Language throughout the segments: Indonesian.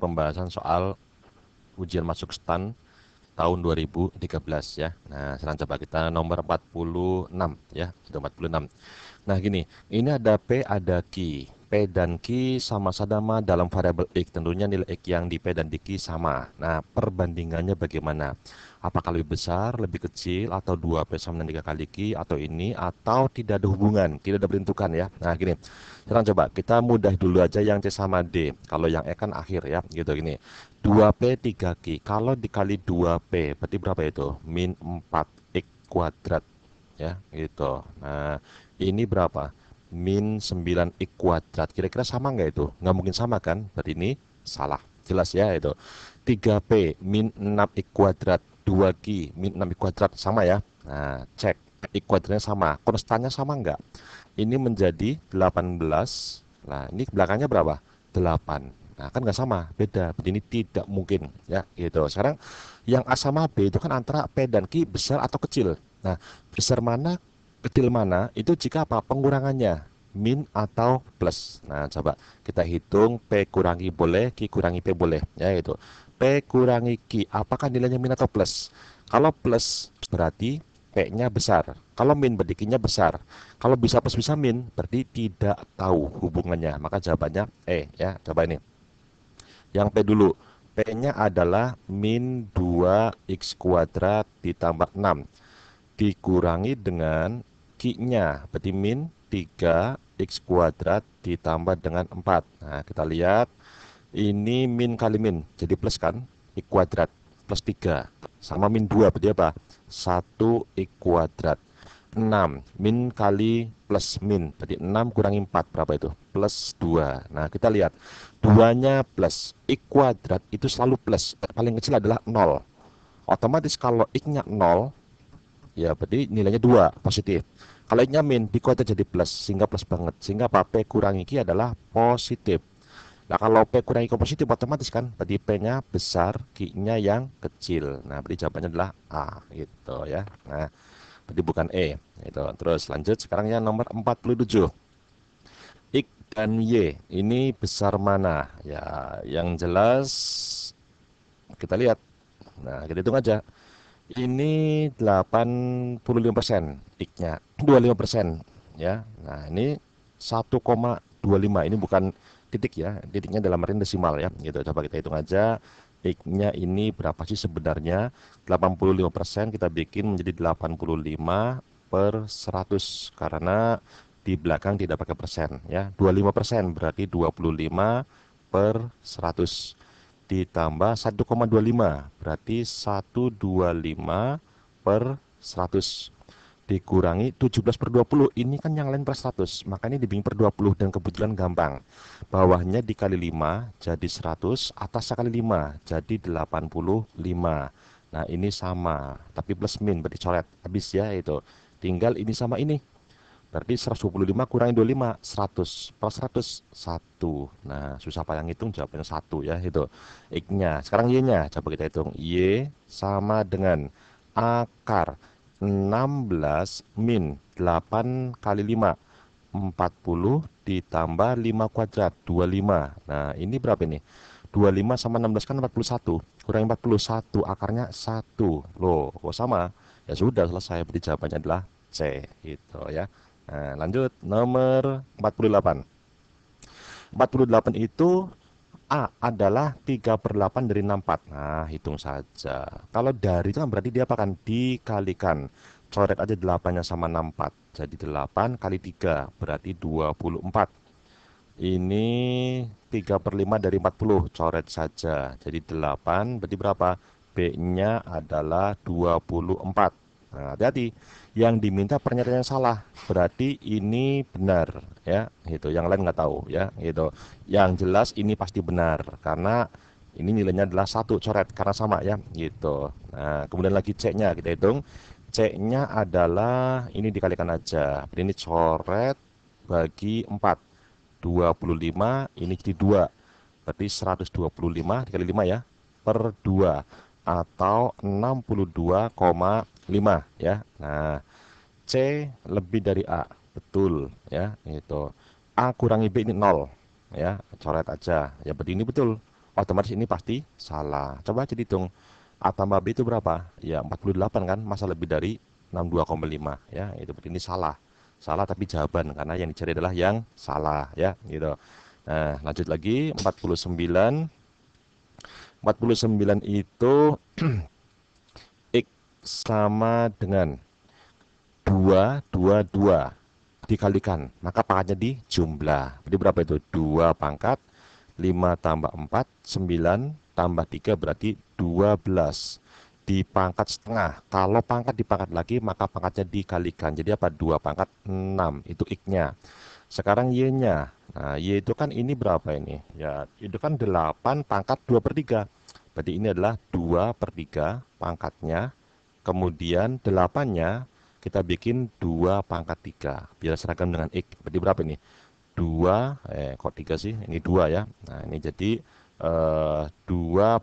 pembahasan soal ujian masuk STAN tahun 2013 ya. Nah, sekarang coba kita nomor 46 ya, itu 46. Nah, gini, ini ada P, ada Q. P dan Q sama-sama dalam variabel X. Tentunya nilai X yang di P dan di Q sama. Nah, perbandingannya bagaimana? Apakah lebih besar, lebih kecil, atau 2P sama dengan 3 kali Q, atau ini, atau tidak ada hubungan, tidak ada bentukan ya. Nah, gini, sekarang coba kita mudah dulu aja yang C sama D. Kalau yang E kan akhir ya, gitu gini. 2P 3Q. Kalau dikali 2P, berarti berapa itu? Min 4X kuadrat ya, gitu. Nah, ini berapa? Min 9x kuadrat. Kira-kira sama nggak itu? Nggak mungkin sama kan? Berarti ini salah. Jelas ya itu. 3P min 6x kuadrat. 2Q min 6x kuadrat. Sama ya? Nah, cek. X kuadratnya sama. Konstannya sama nggak? Ini menjadi 18. Nah, ini belakangnya berapa? 8. Nah, kan nggak sama. Beda. Berarti ini tidak mungkin. Ya, gitu. Sekarang yang A sama B itu kan antara P dan Q besar atau kecil. Nah, besar mana, kecil mana, itu jika apa? Pengurangannya, min atau plus. Nah, coba kita hitung P kurangi boleh, Q kurangi P boleh. Ya, itu. P kurangi Q, apakah nilainya min atau plus? Kalau plus, berarti P-nya besar. Kalau min, berarti Q-nya besar. Kalau bisa plus bisa min, berarti tidak tahu hubungannya. Maka jawabannya E. Ya, coba ini. Yang P dulu. P-nya adalah min 2x kuadrat ditambah 6 dikurangi dengan Q-nya, berarti min 3x kuadrat ditambah dengan 4. Nah, kita lihat ini min kali min, jadi plus kan, X kuadrat plus 3 sama min 2 berarti apa? 1x kuadrat. 6 min kali plus min, berarti 6 kurangi 4 berapa itu? Plus 2. Nah, kita lihat 2-nya plus, X kuadrat itu selalu plus, paling kecil adalah 0. Otomatis kalau X-nya 0, ya berarti nilainya 2 positif. Kalau X-nya min dikuadrat jadi plus, sehingga plus banget, sehingga apa? P kurangi Q adalah positif. Nah, kalau P kurangi Q positif otomatis kan berarti P-nya besar, Q-nya yang kecil. Nah, berarti jawabannya adalah A gitu ya. Nah, berarti bukan E gitu. Terus lanjut sekarang yang nomor 47. X dan Y ini besar mana? Ya, yang jelas kita lihat. Nah, kita hitung aja. Ini 85% X-nya, 25% ya. Nah, ini 1,25. Ini bukan titik ya. Titiknya dalam arti desimal ya. Gitu. Coba kita hitung aja. X-nya ini berapa sih sebenarnya? 85% kita bikin menjadi 85 per 100 karena di belakang tidak pakai persen ya. 25% berarti 25 per 100 ditambah 1,25 berarti 125 per 100 dikurangi 17 per 20. Ini kan yang lain per 100, makanya dibikin per 20 dan kebetulan gampang. Bawahnya dikali 5 jadi 100, atasnya kali 5 jadi 85. Nah, ini sama, tapi plus min berarti coret habis ya itu. Tinggal ini sama ini. Berarti 125 kurangi 25, 100 per 100, 1. Nah, susah payah ngitung, jawabannya 1 ya, itu. X-nya. Sekarang Y-nya. Coba kita hitung. Y sama dengan akar 16 min 8 kali 5. 40 ditambah 5 kuadrat, 25. Nah, ini berapa ini? 25 sama 16 kan 41. Kurangi 41, akarnya 1. Loh, kok sama? Ya sudah, selesai. Berarti jawabannya adalah C. Gitu ya. Nah, lanjut nomor 48. 48 itu A adalah 3/8 dari 64. Nah, hitung saja. Kalau dari itu kan berarti dia apa kan? Dikalikan. Coret aja 8-nya sama 64. Jadi 8 kali 3 berarti 24. Ini 3/5 dari 40. Coret saja. Jadi 8 berarti berapa? B-nya adalah 24. Nah, hati-hati. Yang diminta pernyataan yang salah. Berarti ini benar ya. Gitu. Yang lain nggak tahu ya. Gitu. Yang jelas ini pasti benar karena ini nilainya adalah 1 coret karena sama ya. Gitu. Nah, kemudian lagi C-nya kita hitung. C-nya adalah ini dikalikan aja. Ini coret bagi 4. 25 ini jadi 2. Berarti 125 dikali 5 ya per 2 atau 62,5 ya. Nah, C lebih dari A. Betul ya, itu. A kurangi B ini 0 ya. Coret aja. Ya berarti ini betul. otomatis ini pasti salah. Coba aja dihitung. A tambah B itu berapa? Ya 48 kan, masa lebih dari 62,5 ya. Itu berarti ini salah. Salah tapi jawaban karena yang dicari adalah yang salah ya, gitu. Nah, lanjut lagi 49. 49 itu X sama dengan 222 dikalikan, maka pangkatnya dijumlah. Jadi berapa itu? 2 pangkat 5 tambah 4, 9 tambah 3 berarti 12. Dipangkat setengah. Kalau pangkat dipangkat lagi, maka pangkatnya dikalikan. Jadi apa? 2 pangkat 6. Itu X-nya. Sekarang Y-nya. Nah, Y itu kan ini berapa ini? Ya, itu kan 8 pangkat 2 per 3. Berarti ini adalah 2 per 3 pangkatnya. Kemudian 8-nya kita bikin 2 pangkat 3. Biar seragam dengan X. Berarti berapa ini? 2, kok 3 sih? Ini 2 ya. Nah, ini jadi 2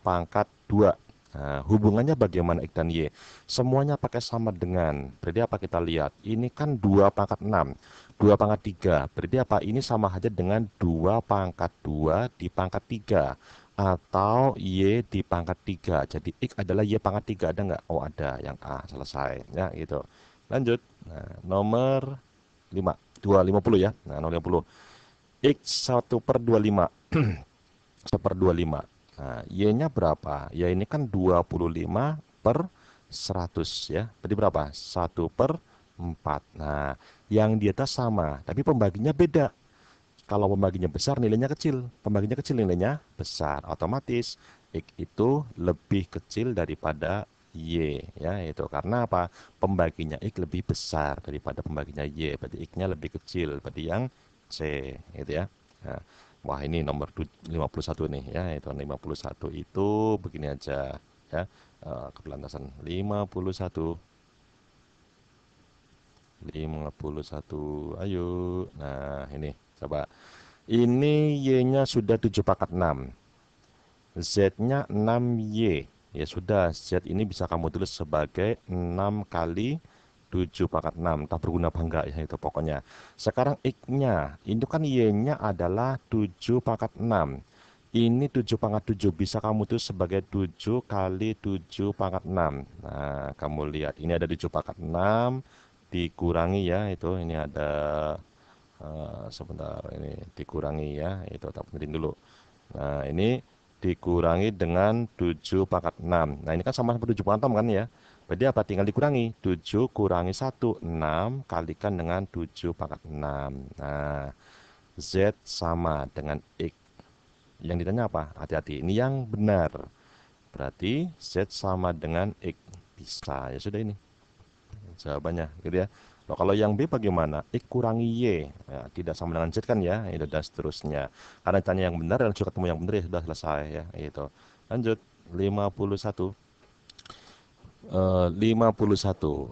pangkat 2. Nah, hubungannya bagaimana X dan Y? Semuanya pakai sama dengan. Berarti apa kita lihat? Ini kan 2 pangkat 6. 2 pangkat 3. Berarti apa? Ini sama aja dengan 2 pangkat 2 di pangkat 3. Atau Y di pangkat 3. Jadi X adalah Y pangkat 3. Ada nggak? Oh ada. Yang A. Selesai. Ya gitu. Lanjut. Nah, nomor 5. 250 ya. Nah, 050. X 1/25. 1/25. Nah, Y-nya berapa? Ya ini kan 25/100 ya. Berarti berapa? 1/4. Nah, yang di atas sama, tapi pembaginya beda. Kalau pembaginya besar, nilainya kecil. Pembaginya kecil, nilainya besar. Otomatis X itu lebih kecil daripada Y. Ya, itu karena apa? Pembaginya X lebih besar daripada pembaginya Y. Berarti X-nya lebih kecil. Berarti yang C. Gitu ya. Nah, wah ini nomor 51 nih. Ya, itu 51 itu begini aja. Ya, kebelantasan 51. 51. Ayo. Nah, ini. Coba. Ini Y-nya sudah 7 pangkat 6. Z-nya 6Y. Ya sudah, Z ini bisa kamu tulis sebagai 6 kali 7 pangkat 6. Entah berguna apa enggak ya itu pokoknya. Sekarang X-nya, itu kan Y-nya adalah 7 pangkat 6. Ini 7 pangkat 7 bisa kamu tulis sebagai 7 kali 7 pangkat 6. Nah, kamu lihat ini ada 7 pangkat 6 dikurangi ya itu ini ada sebentar ini dikurangi ya itu tak penting dulu. Nah ini dikurangi dengan 7 pangkat 6. Nah ini kan sama-sama 7 pangkat 6 kan ya. Berarti apa? Tinggal dikurangi. 7 kurangi 1, 6 kalikan dengan 7 pangkat 6. Nah Z sama dengan X. Yang ditanya apa? Hati-hati. Ini yang benar. Berarti Z sama dengan X. Bisa. Ya sudah ini jawabannya gitu ya. Nah, kalau yang B bagaimana? X kurangi Y. Ya, tidak sama dengan Z kan ya, itu dan seterusnya. Karena tanya yang benar dan sudah ketemu yang benar ya sudah selesai ya, itu. Lanjut 51.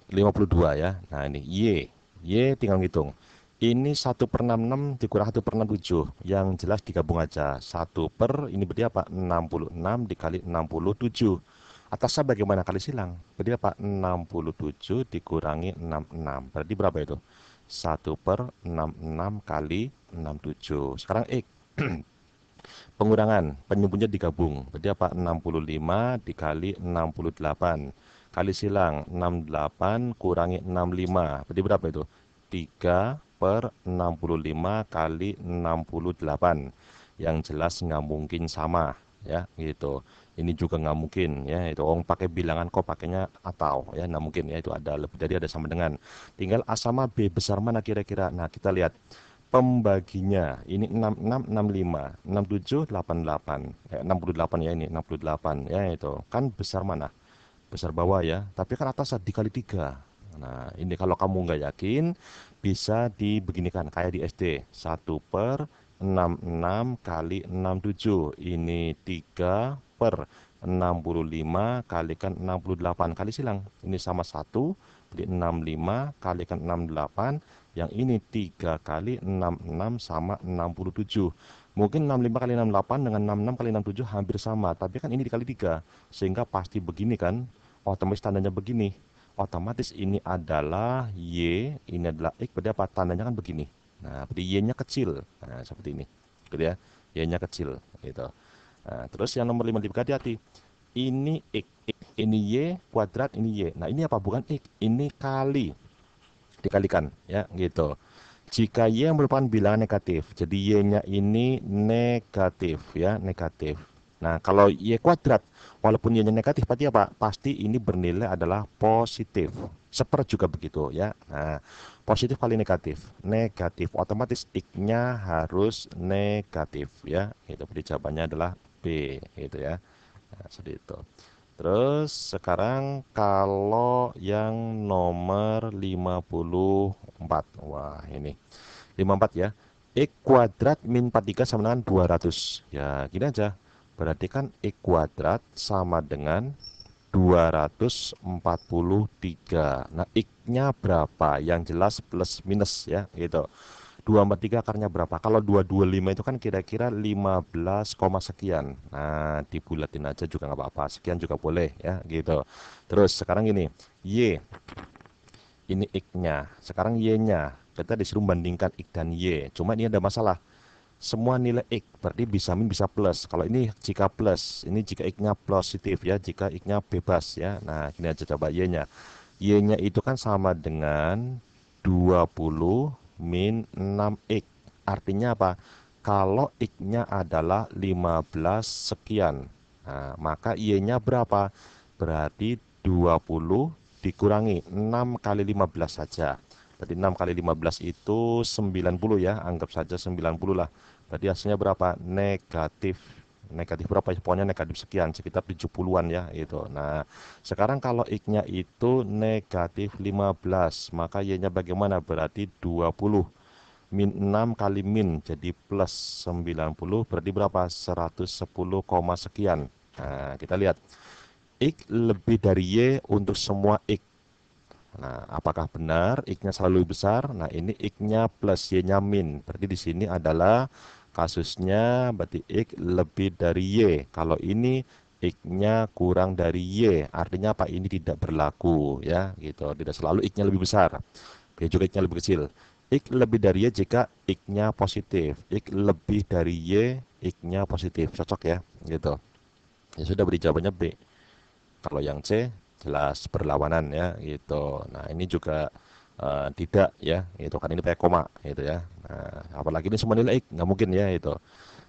52 ya. Nah, ini Y. Y tinggal ngitung. Ini 1/66 dikurang 1/67. Yang jelas digabung aja. 1 ini berarti apa? 66 dikali 67. Atasnya bagaimana kali silang? Berarti apa? 67 dikurangi 66. Berarti berapa itu? 1/66 kali 67. Sekarang X. Pengurangan. Penyebutnya digabung. Berarti apa? 65 dikali 68. Kali silang. 68 kurangi 65. Berarti berapa itu? 3/65 kali 68. Yang jelas nggak mungkin sama. Ya gitu. Ini juga nggak mungkin ya itu orang pakai bilangan kok pakainya atau ya nggak mungkin ya itu ada lebih dari ada sama dengan tinggal A sama B besar mana kira-kira. Nah kita lihat pembaginya ini 66 65 67 88 68 ya ini 68 ya itu kan besar mana besar bawah ya tapi kan atas dikali 3. Nah ini kalau kamu nggak yakin bisa dibeginikan kayak di SD 1/66 kali 67 ini 3/65 kalikan 68 kali silang ini sama 1 jadi 65 kalikan 68 yang ini 3 kali 66 sama 67. Mungkin 65 kali 68 dengan 66 kali 67 hampir sama. Tapi kan ini dikali 3. Sehingga pasti begini kan. Otomatis tandanya begini. Otomatis ini adalah Y. Ini adalah X. Berarti apa? Tandanya kan begini. Nah, berarti Y-nya kecil. Nah, seperti ini. Gitu ya. Y-nya kecil. Gitu. Nah, terus yang nomor 5 hati-hati. Ini X, ini Y kuadrat, ini Y. Nah, ini apa? Bukan X, ini kali. Dikalikan, ya, gitu. Jika Y merupakan bilangan negatif, jadi Y-nya ini negatif, ya, negatif. Nah, kalau Y kuadrat, walaupun Y-nya negatif, berarti apa? Pasti ini bernilai adalah positif. Seper juga begitu, ya. Nah, positif kali negatif. Negatif, otomatis X-nya harus negatif, ya. Itu berarti jawabannya adalah B, gitu ya. Nah, seperti itu. Terus sekarang kalau yang nomor 54. Wah, ini 54 ya. X kuadrat min 43 sama dengan 200. Ya, gini aja. Berarti kan X kuadrat sama dengan 243. Nah, X-nya berapa? Yang jelas plus minus ya, gitu. 243 akarnya berapa? Kalau 225 itu kan kira-kira 15, sekian. Nah, dibulatin aja juga nggak apa-apa. Sekian juga boleh ya, gitu. Terus sekarang gini, Y. Ini X-nya. Sekarang Y-nya. Kita disuruh bandingkan X dan Y. Cuma ini ada masalah. Semua nilai X, berarti bisa min bisa plus. Kalau ini jika plus, ini jika X-nya positif ya, jika X-nya bebas ya. Nah, ini aja coba Y-nya. Y-nya itu kan sama dengan 20 min 6X. Artinya apa? Kalau X-nya adalah 15 sekian. Nah, maka Y-nya berapa? Berarti 20 dikurangi 6 kali 15 saja. Berarti 6 kali 15 itu 90 ya. Anggap saja 90 lah. Berarti hasilnya berapa? Negatif. Negatif berapa ya? Pokoknya negatif sekian. Sekitar 70-an ya. Itu. Nah, sekarang kalau X-nya itu negatif 15, maka Y-nya bagaimana? Berarti 20. Min 6 kali min, jadi plus 90, berarti berapa? 110, sekian. Nah, kita lihat. X lebih dari Y untuk semua X. Nah, apakah benar X-nya selalu besar? Nah, ini X-nya plus Y-nya min. Berarti di sini adalah kasusnya berarti X lebih dari Y. Kalau ini X-nya kurang dari Y, artinya apa? Ini tidak berlaku ya, gitu. Tidak selalu X-nya lebih besar. Bisa juga X-nya lebih kecil. X lebih dari Y jika X-nya positif. X lebih dari Y, X-nya positif. Cocok ya, gitu. Ya sudah, beri jawabannya B. Kalau yang C jelas berlawanan ya, gitu. Nah, ini juga tidak ya, itu kan ini pakai koma gitu ya. Nah, apalagi ini semua nilai X, nggak mungkin ya itu.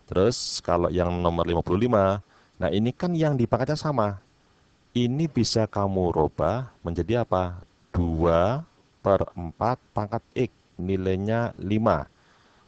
Terus kalau yang nomor 55, nah ini kan yang dipangkatnya sama. Ini bisa kamu rubah menjadi apa? 2/4 pangkat X, nilainya 5.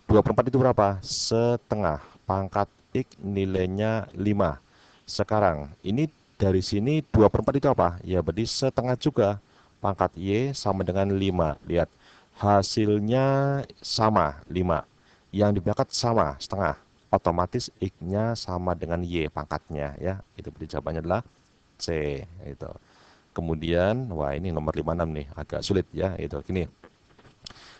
2/4 itu berapa? Setengah. Pangkat X nilainya 5. Sekarang, ini dari sini 2/4 itu apa? Ya, berarti setengah juga. Pangkat Y sama dengan 5. Lihat, hasilnya sama, 5. Yang dipangkat sama, setengah. Otomatis X-nya sama dengan Y pangkatnya ya. Itu berarti jawabannya adalah C. Itu. Kemudian, wah ini nomor 56 nih, agak sulit ya. Itu, gini.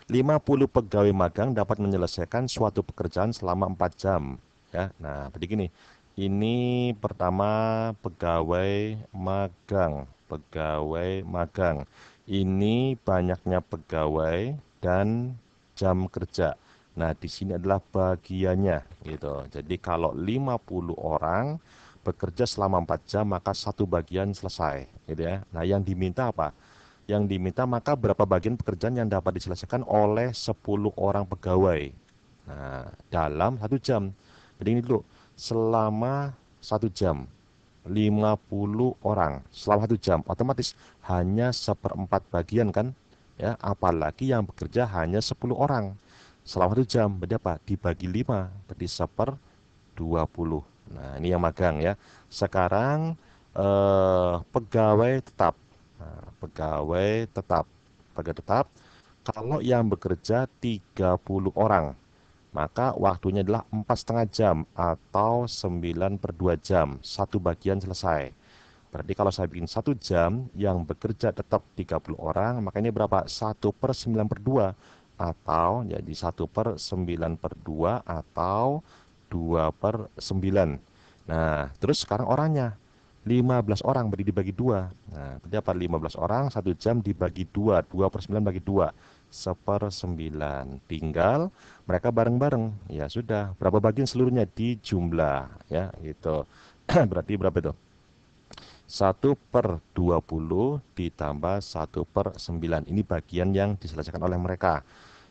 50 pegawai magang dapat menyelesaikan suatu pekerjaan selama 4 jam. Ya, nah, berarti gini. Ini pertama pegawai magang. Pegawai magang. Ini banyaknya pegawai dan jam kerja. Nah, di sini adalah bagiannya gitu. Jadi kalau 50 orang bekerja selama 4 jam, maka satu bagian selesai gitu ya. Nah, yang diminta apa? Yang diminta maka berapa bagian pekerjaan yang dapat diselesaikan oleh 10 orang pegawai. Nah, dalam 1 jam. Jadi ini dulu, selama 1 jam, 50 orang selama 1 jam, otomatis hanya 1/4 bagian kan? Ya, apalagi yang bekerja hanya 10 orang selama 1 jam, berarti apa? Dibagi 5, berarti 1/20. Nah, ini yang magang ya. Sekarang pegawai tetap. Nah, pegawai tetap, kalau yang bekerja 30 orang, maka waktunya adalah 4,5 jam atau 9/2 jam. Satu bagian selesai. Berarti kalau saya bikin 1 jam, yang bekerja tetap 30 orang, maka ini berapa? 1/9/2 atau jadi 1/9/2 atau 2/9. Nah, terus sekarang orangnya. 15 orang berarti dibagi 2. Nah, berarti apa? 15 orang 1 jam dibagi 2. 2/9 bagi 2. 1/9. Tinggal mereka bareng-bareng. Ya sudah. Berapa bagian seluruhnya dijumlah ya, gitu. Berarti berapa itu? 1/20 ditambah 1/9. Ini bagian yang diselesaikan oleh mereka.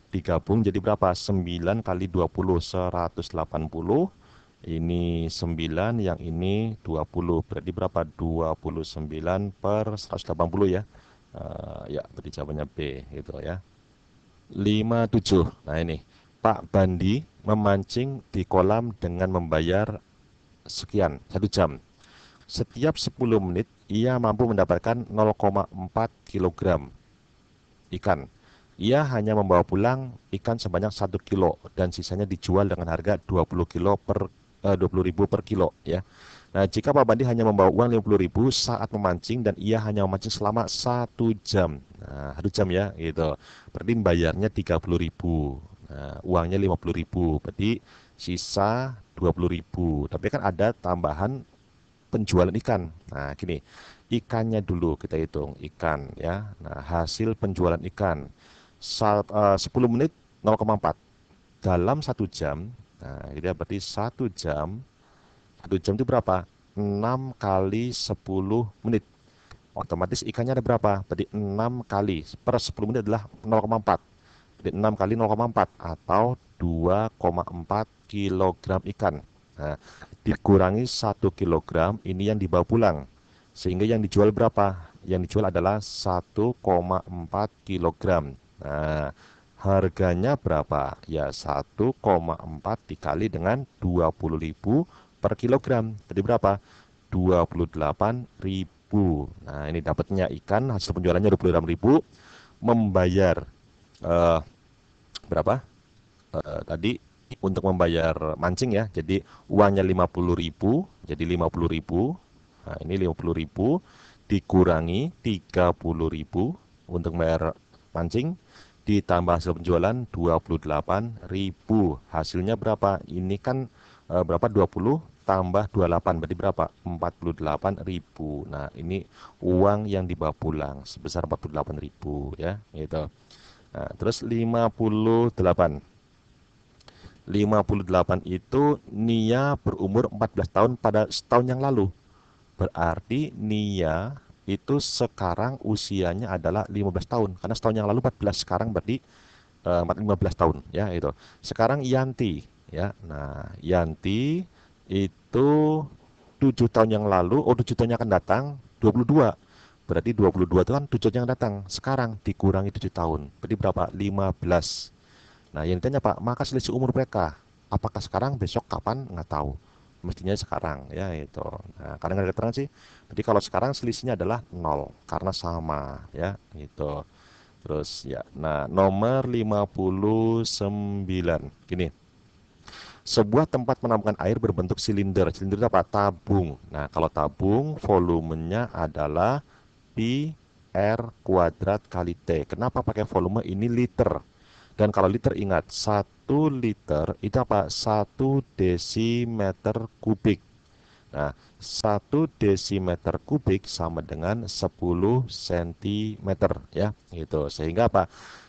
Digabung jadi berapa? 9 kali 20, 180. Ini 9, yang ini 20. Berarti berapa? 29/180 ya. Ya, berarti jawabannya B gitu ya. 57. Nah ini, Pak Bandi memancing di kolam dengan membayar sekian, 1 jam. Setiap 10 menit, ia mampu mendapatkan 0,4 kilogram ikan. Ia hanya membawa pulang ikan sebanyak 1 kilo dan sisanya dijual dengan harga 20.000 per kilo ya. Nah, jika Pak Bandi hanya membawa uang 50.000 saat memancing dan ia hanya memancing selama 1 jam. Nah, 1 jam ya gitu. Berarti bayarnya 30.000. Nah, uangnya 50.000. Berarti sisa 20.000. Tapi kan ada tambahan penjualan ikan. Nah, gini, ikannya dulu kita hitung, ikan ya. Nah, hasil penjualan ikan 10 menit 0,4 dalam 1 jam. Nah, ini berarti 1 jam. 1 jam itu berapa? 6 kali 10 menit. Otomatis ikannya ada berapa? Berarti 6 kali per 10 menit adalah 0,4. Jadi 6 kali 0,4 atau 2,4 kilogram ikan. Nah, dikurangi 1 kilogram ini yang dibawa pulang. Sehingga yang dijual berapa? Yang dijual adalah 1,4 kilogram. Nah, harganya berapa? Ya 1,4 dikali dengan 20.000 per kilogram. Jadi berapa? 28.000. Nah, ini dapatnya ikan, hasil penjualannya 28.000, membayar eh, berapa? Tadi untuk membayar mancing ya. Jadi uangnya 50.000, jadi 50.000. Nah, ini 50.000 dikurangi 30.000 untuk bayar mancing ditambah hasil penjualan 28.000. Hasilnya berapa? Ini kan berapa? 20 tambah 28 berarti berapa? 48.000. Nah, ini uang yang dibawa pulang sebesar 48.000 ya, gitu. Nah, terus 58 itu Nia berumur 14 tahun pada setahun yang lalu. Berarti Nia itu sekarang usianya adalah 15 tahun. Karena setahun yang lalu 14, sekarang berarti 15 tahun ya itu. Sekarang Yanti ya. Nah, Yanti itu 7 tahun yang lalu, 7 tahun yang akan datang 22. Berarti 22 itu kan 7 tahun yang datang. Sekarang dikurangi 7 tahun. Berarti berapa? 15. Nah, yang ditanya Pak, maka selisih umur mereka, apakah sekarang, besok, kapan? Nggak tahu. Mestinya sekarang, ya itu. Nah, karena nggak ada keterangan sih. Jadi kalau sekarang selisihnya adalah 0, karena sama, ya gitu. Terus ya, nah nomor 59. Gini, sebuah tempat penampungan air berbentuk silinder. Silinder itu apa? Tabung. Nah, kalau tabung, volumenya adalah pi R kuadrat kali T. Kenapa pakai volume ini liter? Dan kalau liter ingat, 1 liter itu apa? 1 desimeter kubik. Nah, 1 desimeter kubik sama dengan 10 cm ya, gitu. Sehingga apa?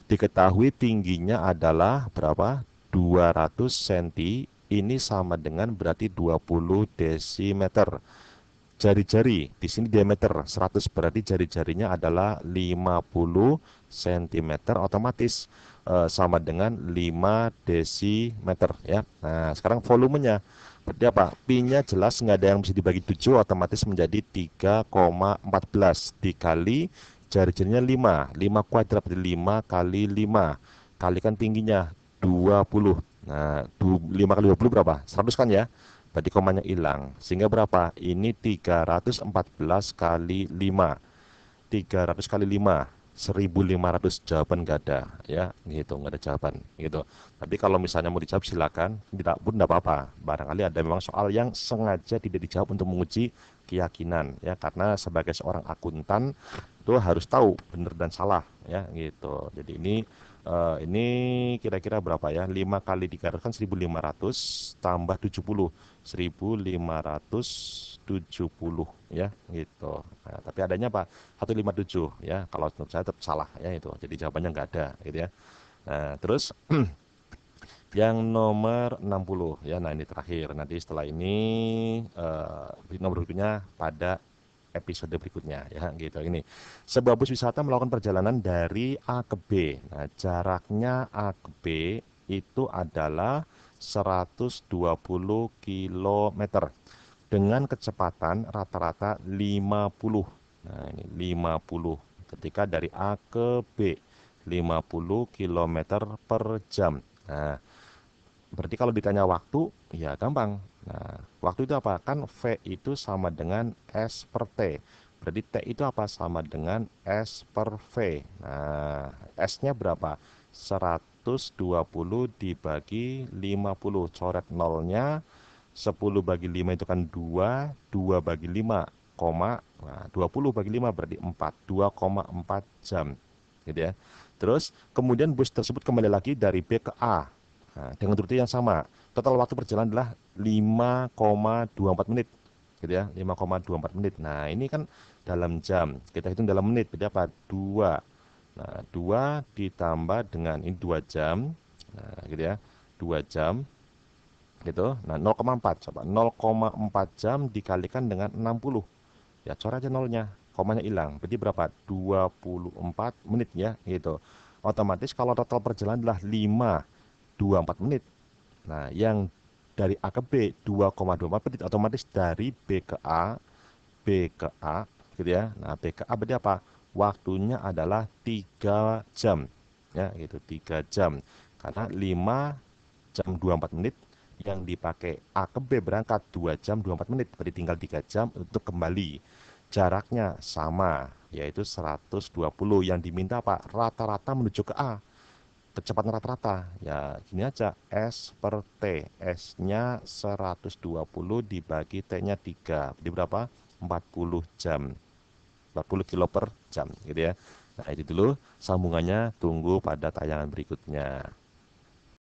Diketahui tingginya adalah berapa? 200 cm. Ini sama dengan berarti 20 desimeter. Jari-jari di sini diameter 100, berarti jari-jarinya adalah 50 cm, otomatis sama dengan 5 desimeter ya. Nah, sekarang volumenya berarti apa? Pi-nya jelas nggak ada yang bisa dibagi 7, otomatis menjadi 3,14 dikali jari-jarinya 5. 5 kuadrat berarti 5 kali 5. Kalikan tingginya 20. Nah, 5 kali 20 berapa? 100 kan ya? Berarti komanya hilang. Sehingga berapa? Ini 314 kali 5. 300 kali 5. 1.500. Jawaban nggak ada. Ya, gitu. Nggak ada jawaban. Gitu. Tapi kalau misalnya mau dijawab silakan. Tidak pun tidak apa-apa. Barangkali ada memang soal yang sengaja tidak dijawab untuk menguji keyakinan. Ya, karena sebagai seorang akuntan itu harus tahu benar dan salah. ya gitu. Jadi ini kira-kira berapa ya? 5 kali 300 kan 1.500 tambah 70. 1.570 ya gitu. Nah, tapi adanya apa? 157 ya. Kalau menurut saya tetap salah ya itu. Jadi jawabannya nggak ada gitu ya. Nah, terus yang nomor 60 ya. Nah, ini terakhir. Nanti setelah ini nomor berikutnya pada episode berikutnya ya gitu. Ini sebuah bus wisata melakukan perjalanan dari A ke B. Nah, jaraknya A ke B itu adalah 120 kilometer dengan kecepatan rata-rata 50. Nah, ini 50 ketika dari A ke B 50 kilometer per jam. Nah, berarti kalau ditanya waktu, ya gampang. Nah, waktu itu apa? Kan V itu sama dengan S per T. Berarti T itu apa? Sama dengan S per V. Nah, S-nya berapa? 120 dibagi 50. Coret nolnya, 10 bagi 5 itu kan 2, 2 bagi 5, nah 20 bagi 5 berarti 4, 2,4 jam. Gitu ya. Terus, kemudian bus tersebut kembali lagi dari B ke A. Nah, dengan rute yang sama. Total waktu perjalanan adalah 5,24 menit. Gitu ya, 5,24 menit. Nah, ini kan dalam jam. Kita hitung dalam menit. Berarti apa? 2. Nah, 2 ditambah dengan ini 2 jam. Nah, gitu ya. 2 jam gitu. Nah, 0,4 coba. 0,4 jam dikalikan dengan 60. Ya, coret aja nolnya. Komanya hilang. Berarti berapa? 24 menit ya, gitu. Otomatis kalau total perjalanan adalah 5,24 menit. Nah, yang dari A ke B 2,24 menit otomatis dari B ke A gitu ya. Nah, B ke A berarti apa? Waktunya adalah 3 jam. Ya, gitu, 3 jam. Karena 5 jam 24 menit yang dipakai A ke B berangkat 2 jam 24 menit. Berarti tinggal 3 jam untuk kembali. Jaraknya sama, yaitu 120. Yang diminta apa? Rata-rata menuju ke A, kecepatan rata-rata ya gini aja, S per T, S-nya 120 dibagi T-nya 3 jadi berapa? 40 jam, 40 kilo per jam gitu ya. Nah, itu dulu sambungannya, tunggu pada tayangan berikutnya.